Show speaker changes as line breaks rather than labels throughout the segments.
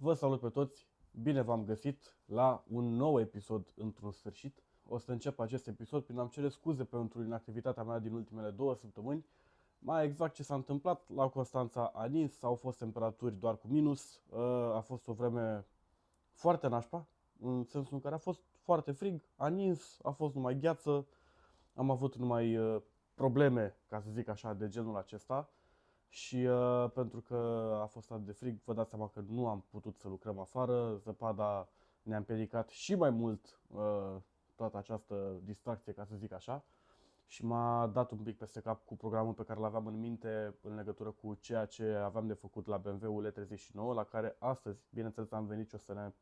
Vă salut pe toți, bine v-am găsit la un nou episod într-un sfârșit. O să încep acest episod prin a-mi cere scuze pentru inactivitatea mea din ultimele 2 săptămâni. Mai exact ce s-a întâmplat, la Constanța a nins, au fost temperaturi doar cu minus, a fost o vreme foarte nașpa, în sensul în care a fost foarte frig, a nins, a fost numai gheață, am avut numai probleme, ca să zic așa, de genul acesta. Și pentru că a fost atât de frig, vă dați seama că nu am putut să lucrăm afară, zăpada ne-a împiedicat și mai mult toată această distracție, ca să zic așa, și m-a dat un pic peste cap cu programul pe care l-aveam în minte în legătură cu ceea ce aveam de făcut la BMW-ul E39, la care astăzi, bineînțeles, am venit și o să ne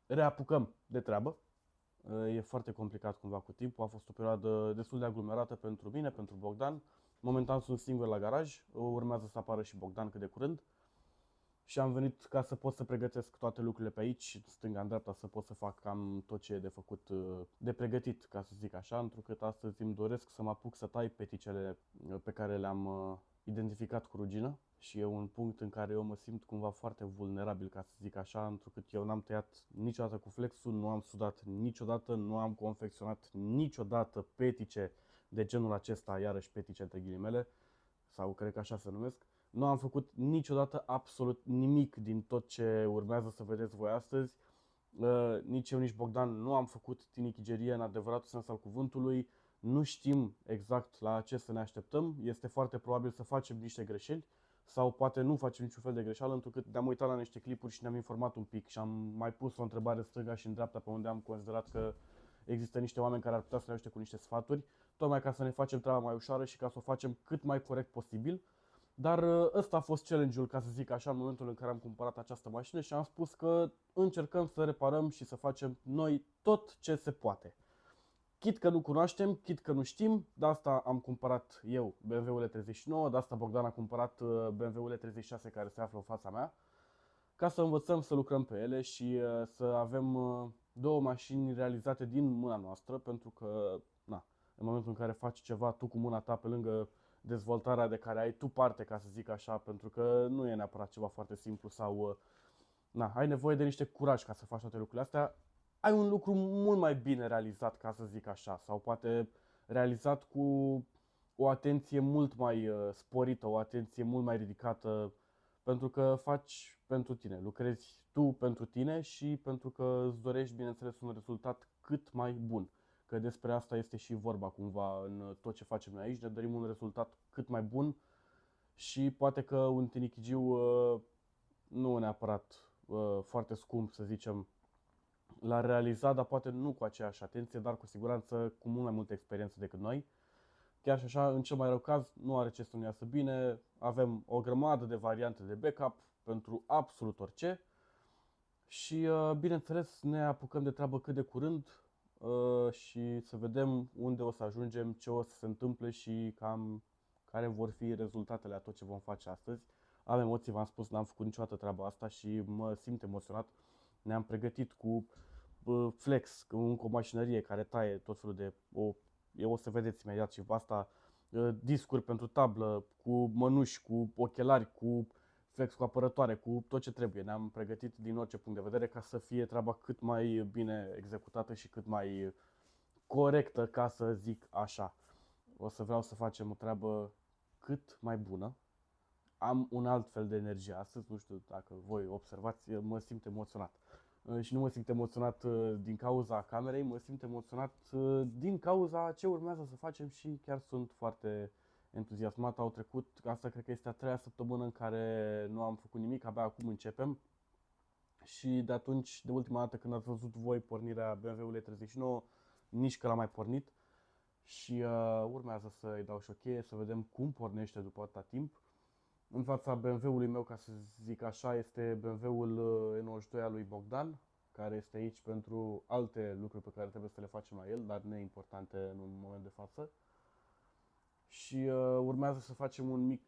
reapucăm de treabă. E foarte complicat cumva cu timpul, a fost o perioadă destul de aglomerată pentru mine, pentru Bogdan. Momentan sunt singur la garaj, urmează să apară și Bogdan cât de curând. Și am venit ca să pot să pregătesc toate lucrurile pe aici, stânga în dreapta, să pot să fac cam tot ce e de făcut, de pregătit, ca să zic așa, întrucât astăzi îmi doresc să mă apuc să tai peticele pe care le-am identificat cu rugină. Și e un punct în care eu mă simt cumva foarte vulnerabil, ca să zic așa, întrucât eu n-am tăiat niciodată cu flexul, nu am sudat niciodată, nu am confecționat niciodată petice de genul acesta, iarăși petice între ghilimele, sau cred că așa se numesc. Nu am făcut niciodată absolut nimic din tot ce urmează să vedeți voi astăzi. Nici eu, nici Bogdan nu am făcut tinichigerie în adevăratul sens al cuvântului. Nu știm exact la ce să ne așteptăm. Este foarte probabil să facem niște greșeli sau poate nu facem niciun fel de greșeală, întrucât ne-am uitat la niște clipuri și ne-am informat un pic și am mai pus o întrebare stânga și în dreapta pe unde am considerat că există niște oameni care ar putea să ne ajute cu niște sfaturi, tocmai ca să ne facem treaba mai ușoară și ca să o facem cât mai corect posibil. Dar ăsta a fost challenge-ul, ca să zic așa, în momentul în care am cumpărat această mașină și am spus că încercăm să reparăm și să facem noi tot ce se poate. Chit că nu cunoaștem, chit că nu știm, de asta am cumpărat eu BMW-ul E39, de asta Bogdan a cumpărat BMW-ul E36 care se află în fața mea, ca să învățăm să lucrăm pe ele și să avem două mașini realizate din mâna noastră, pentru că, na, în momentul în care faci ceva tu cu mâna ta pe lângă dezvoltarea de care ai tu parte, ca să zic așa, pentru că nu e neapărat ceva foarte simplu sau, na, ai nevoie de niște curaj ca să faci toate lucrurile astea, ai un lucru mult mai bine realizat, ca să zic așa, sau poate realizat cu o atenție mult mai sporită, o atenție mult mai ridicată, pentru că faci pentru tine, lucrezi tu pentru tine și pentru că îți dorești, bineînțeles, un rezultat cât mai bun. Că despre asta este și vorba cumva în tot ce facem noi aici, ne dorim un rezultat cât mai bun și poate că un tinichigiu nu neapărat foarte scump, să zicem, l-a realizat, dar poate nu cu aceeași atenție, dar cu siguranță cu mult mai multă experiență decât noi. Chiar și așa, în cel mai rău caz, nu are ce să nu iasă bine, avem o grămadă de variante de backup pentru absolut orice și, bineînțeles, ne apucăm de treabă cât de curând și să vedem unde o să ajungem, ce o să se întâmple și cam care vor fi rezultatele a tot ce vom face astăzi. Am emoții, v-am spus, n-am făcut niciodată treaba asta și mă simt emoționat. Ne-am pregătit cu flex, cu o mașinărie care taie tot felul de... o să vedeți imediat și asta, discuri pentru tablă, cu mănuși, cu ochelari, cu flex, cu apărătoare, cu tot ce trebuie. Ne-am pregătit din orice punct de vedere ca să fie treaba cât mai bine executată și cât mai corectă, ca să zic așa. O să vreau să facem o treabă cât mai bună. Am un alt fel de energie astăzi, nu știu dacă voi observați, mă simt emoționat. Și nu mă simt emoționat din cauza camerei, mă simt emoționat din cauza ce urmează să facem și chiar sunt foarte entuziasmat. Au trecut, asta cred că este a treia săptămână în care nu am făcut nimic, abia acum începem. Și de atunci, de ultima dată când ați văzut voi pornirea BMW-ului 39, nici că l-am mai pornit. Și urmează să-i dau și o cheie, să vedem cum pornește după atâta timp. În fața BMW-ului meu, ca să zic așa, este BMW-ul E92 al lui Bogdan, care este aici pentru alte lucruri pe care trebuie să le facem la el, dar neimportante în un moment de față. Și urmează să facem un mic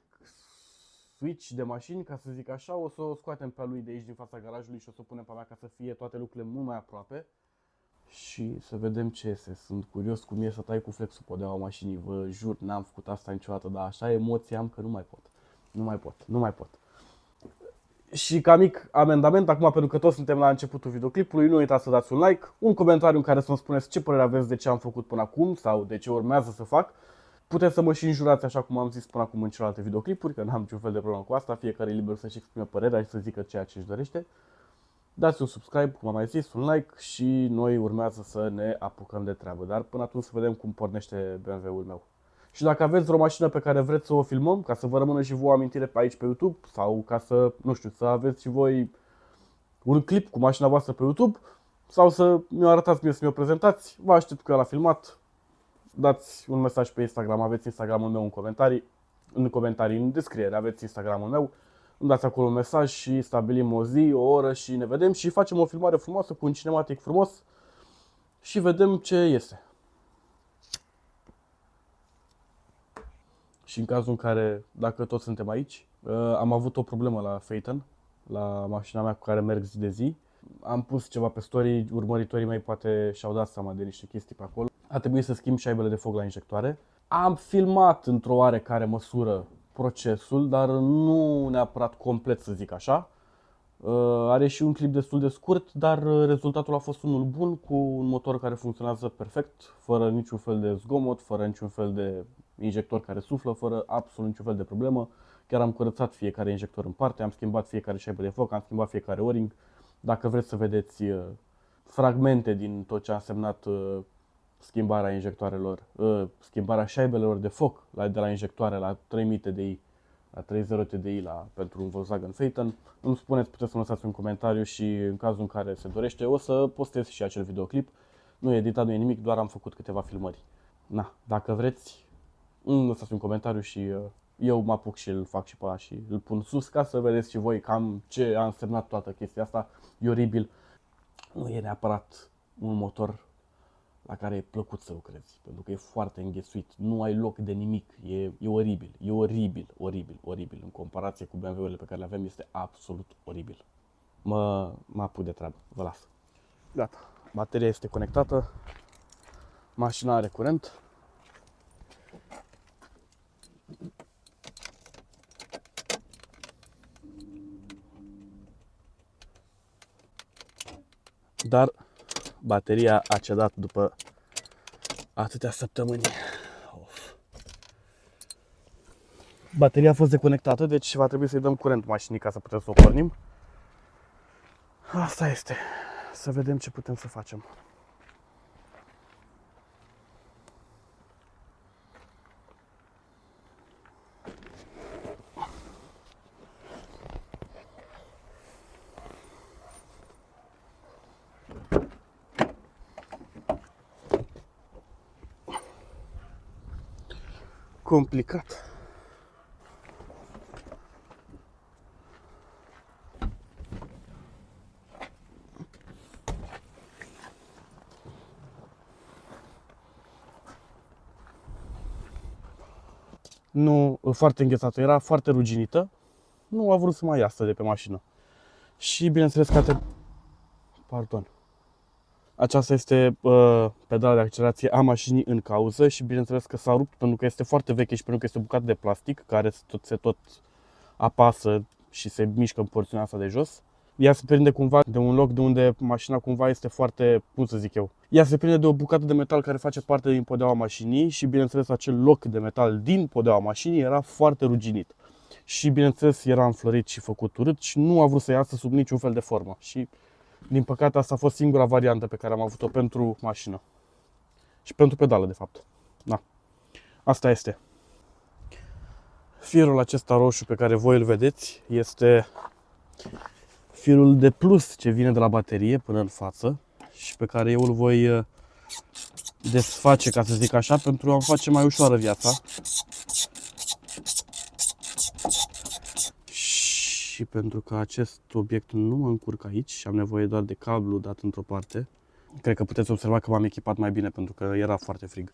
switch de mașini, ca să zic așa. O să o scoatem pe a lui de aici din fața garajului și o să o punem pe a mea ca să fie toate lucrurile mult mai aproape. Și să vedem ce iese. Sunt curios cum e să tai cu flexul podeaua mașinii. Vă jur, n-am făcut asta niciodată, dar așa emoții am că nu mai pot. Nu mai pot. Și ca mic amendament, acum pentru că toți suntem la începutul videoclipului, nu uitați să dați un like, un comentariu în care să-mi spuneți ce părere aveți de ce am făcut până acum sau de ce urmează să fac. Puteți să mă și înjurați așa cum am zis până acum în celelalte videoclipuri, că n-am niciun fel de problemă cu asta, fiecare e liber să-și exprime părerea și să zică ceea ce își dorește. Dați un subscribe, cum am mai zis, un like și noi urmează să ne apucăm de treabă. Dar până atunci să vedem cum pornește BMW-ul meu. Și dacă aveți vreo mașină pe care vreți să o filmăm, ca să vă rămână și vouă amintire pe aici pe YouTube, sau ca să, nu știu, să aveți și voi un clip cu mașina voastră pe YouTube, sau să mi-o arătați mie, să mi-o prezentați, vă aștept cu ea la filmat. Dați un mesaj pe Instagram, aveți Instagramul meu în comentarii, în descriere, aveți Instagramul meu. Îmi dați acolo un mesaj și stabilim o zi, o oră și ne vedem și facem o filmare frumoasă cu un cinematic frumos și vedem ce este. Și în cazul în care, dacă toți suntem aici, am avut o problemă la Phaeton, la mașina mea cu care merg zi de zi. Am pus ceva pe story, urmăritorii mei poate și-au dat seama de niște chestii pe acolo. A trebuit să schimb șaibele de foc la injectoare. Am filmat într-o oarecare măsură procesul, dar nu neapărat complet, să zic așa. Are și un clip destul de scurt, dar rezultatul a fost unul bun, cu un motor care funcționează perfect, fără niciun fel de zgomot, fără niciun fel de injector care suflă, fără absolut niciun fel de problemă. Chiar am curățat fiecare injector în parte, am schimbat fiecare șaibă de foc, am schimbat fiecare o-ring. Dacă vreți să vedeți fragmente din tot ce a însemnat schimbarea injectoarelor, schimbarea șaibelor de foc de la injectoare la 3000 TDI, la 30 TDI pentru un Volkswagen Phaeton, îmi spuneți, puteți să lăsați un comentariu și în cazul în care se dorește o să postez și acel videoclip. Nu e editat, nu e nimic, doar am făcut câteva filmări. Na, dacă vreți, îmi lăsați un comentariu și eu mă apuc și îl fac și pe ăla și îl pun sus ca să vedeți și voi cam ce a însemnat toată chestia asta. E oribil. Nu e neapărat un motor la care e plăcut să lucrezi, pentru că e foarte înghesuit, nu ai loc de nimic, e oribil, e oribil, oribil, oribil. În comparație cu BMW-urile pe care le avem, este absolut oribil. Mă apuc de treabă, vă las. Gata, bateria este conectată, mașina are curent. Dar bateria a cedat după atâtea săptămâni. Bateria a fost deconectată, deci va trebui să-i dăm curent mașinii ca să putem să o pornim. Asta este. Să vedem ce putem să facem. Complicat. Nu, foarte înghețată, era foarte ruginită. Nu a vrut să mai iasă de pe mașină. Și bineînțeles că Pardon. Aceasta este pedala de accelerație a mașinii în cauză și bineînțeles că s-a rupt pentru că este foarte veche și pentru că este o bucată de plastic care se tot apasă și se mișcă în porțiunea asta de jos. Ea se prinde cumva de un loc de unde mașina cumva este foarte, cum să zic eu, ea se prinde de o bucată de metal care face parte din podeaua mașinii și bineînțeles acel loc de metal din podeaua mașinii era foarte ruginit. Și bineînțeles era înflorit și făcut urât și nu a vrut să iasă sub niciun fel de formă. Și din păcate asta a fost singura variantă pe care am avut-o pentru mașină. Și pentru pedală de fapt. Da. Asta este. Firul acesta roșu pe care voi îl vedeți este firul de plus ce vine de la baterie până în față și pe care eu îl voi desface, ca să zic așa, pentru a-mi face mai ușoară viața. Și pentru că acest obiect nu mă încurcă aici și am nevoie doar de cablu dat într-o parte, cred că puteți observa că m-am echipat mai bine pentru că era foarte frig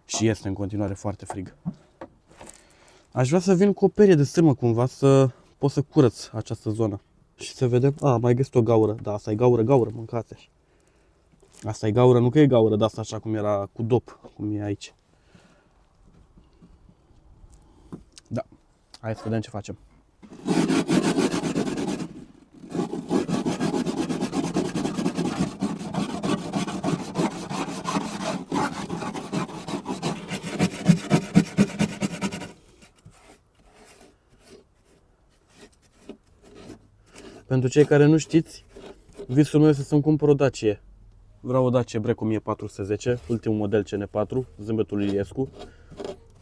și este în continuare foarte frig. Aș vrea să vin cu o perie de stârmă cumva să pot să curăț această zonă și să vedem. Mai găsit o gaură, da, asta e gaură, mâncați așa. Asta e gaură, nu că e gaură, dar asta așa cum era cu dop, cum e aici. Da, hai să vedem ce facem. Pentru cei care nu știți, visul meu este să-mi cumpăr o Dacie. Vreau o Dacie Breco 1410, ultimul model CN4, zâmbetul lui Iliescu.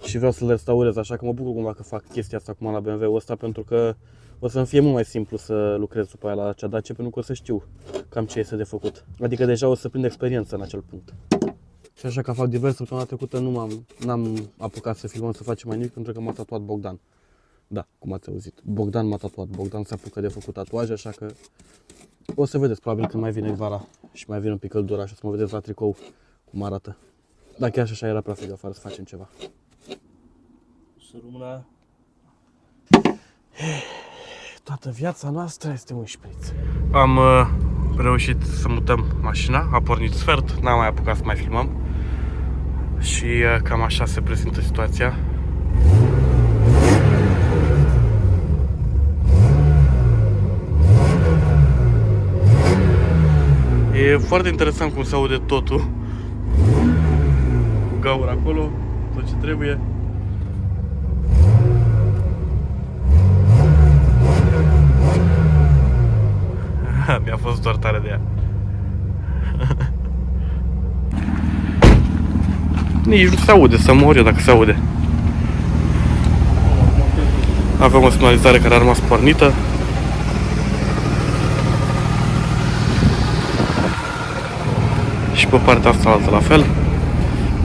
Și vreau să-l restaurez, așa că mă bucur cumva că fac chestia asta acum la BMW-ul ăsta, pentru că o să-mi fie mult mai simplu să lucrez după aia la acea Dacie, pentru că o să știu cam ce este de făcut. Adică deja o să prind experiență în acel punct. Și așa că fac divers, săptămâna trecută n-am apucat să filmăm, să facem mai nimic, pentru că m-a tatuat Bogdan. Da, cum ați auzit, Bogdan m-a tatuat, Bogdan se apucă de făcut tatuaje, așa că o să vedeți probabil când mai vine vara și mai vine un pic căldura și o să mă vedeți la tricou cum arată. Dar chiar și așa era prea frig afară să facem ceva.
Să rămână.
Toată viața noastră este un șpriț. Am reușit să mutăm mașina, a pornit sfert, n-am mai apucat să mai filmăm. Și cam așa se prezintă situația. E foarte interesant cum se aude totul. Gaură acolo, tot ce trebuie. Mi-a fost doar tare de ea. Nici nu se aude, să mor eu dacă se aude. Avem o semnalizare care a rămas pornită. Și pe partea asta altă la fel.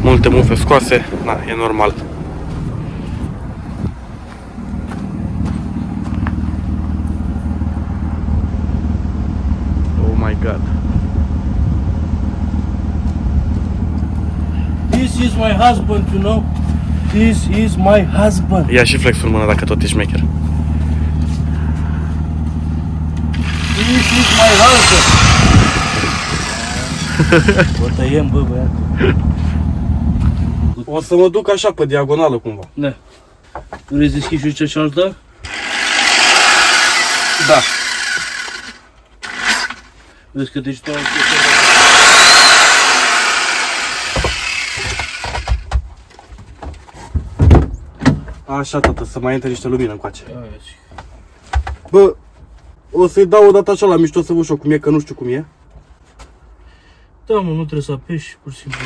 Multe mufe scoase, na, e normal. Oh my god.
This is my husband, you know. This is my husband.
Ia și flexul în mână dacă tot ești șmecher.
This is my husband. O tăiem, bă, băiat.
O să mă duc așa pe diagonală cumva.
Da. Vrei să deschizi și cealaltă?
Da.
Vezi că deci tot.
Așa, tată, să mai intre niște lumină încoace. Bă, o să-i dau o dată așa la mișto să văd și eu cum e, că nu știu cum e.
Da, mă, nu trebuie să apeși, pur și simplu.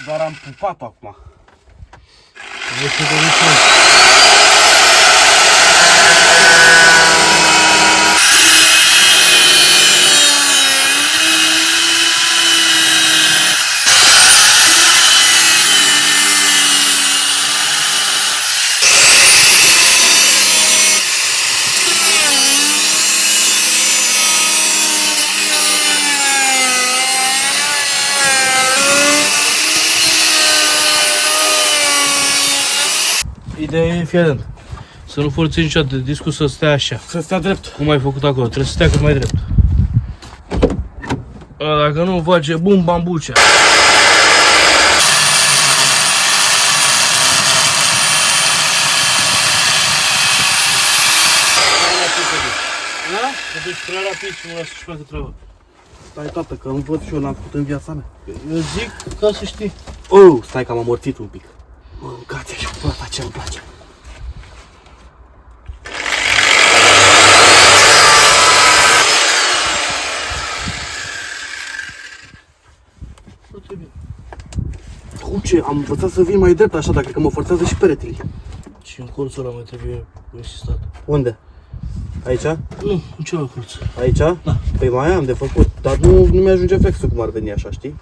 Doar am pupat-o acum.
Vezi ce de Ideea e, fii atent, să nu forțezi niciodată discul să stea așa.
Să stea drept.
Cum ai făcut acolo, trebuie să stea cât mai drept. Dacă nu, face bum bambucea. Te duci prea rapid și mă lasă și facă treaba.
Stai, tată, că îmi văd și eu, n-am făcut în viața mea.
Eu zic ca să știi.
Oh, stai că am amorțit un pic. Mâncați așa, bă, ce îmi place.
Foarte bine.
Ce, am învățat să vin mai drept așa, dacă că mă forțează și peretele.
Și în colțul ăla mai trebuie insistat.
Unde? Aici?
Nu, în celălalt colț.
Aici?
Da.
Păi mai am de făcut, dar nu mi-ajunge flexul cum ar veni așa, știi?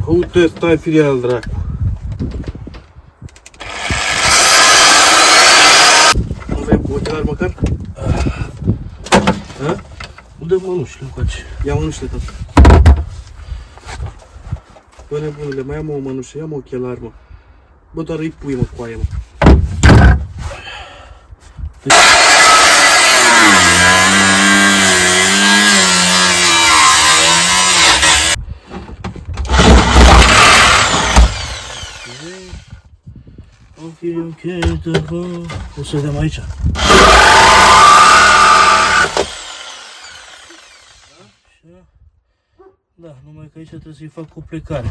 Uite, stai firia al dracu. Nu vrei cu ochelari măcar?
Unde mănușile încoace?
Ia mănușile, tot. Bă, nebunule, mai am o mănușă, ia-mă ochelari, mă. Bă, doar îi pui, mă, cu aia, mă.
Ok, o să vedem aici. Așa. Da, numai că aici trebuie să-i fac o plecare.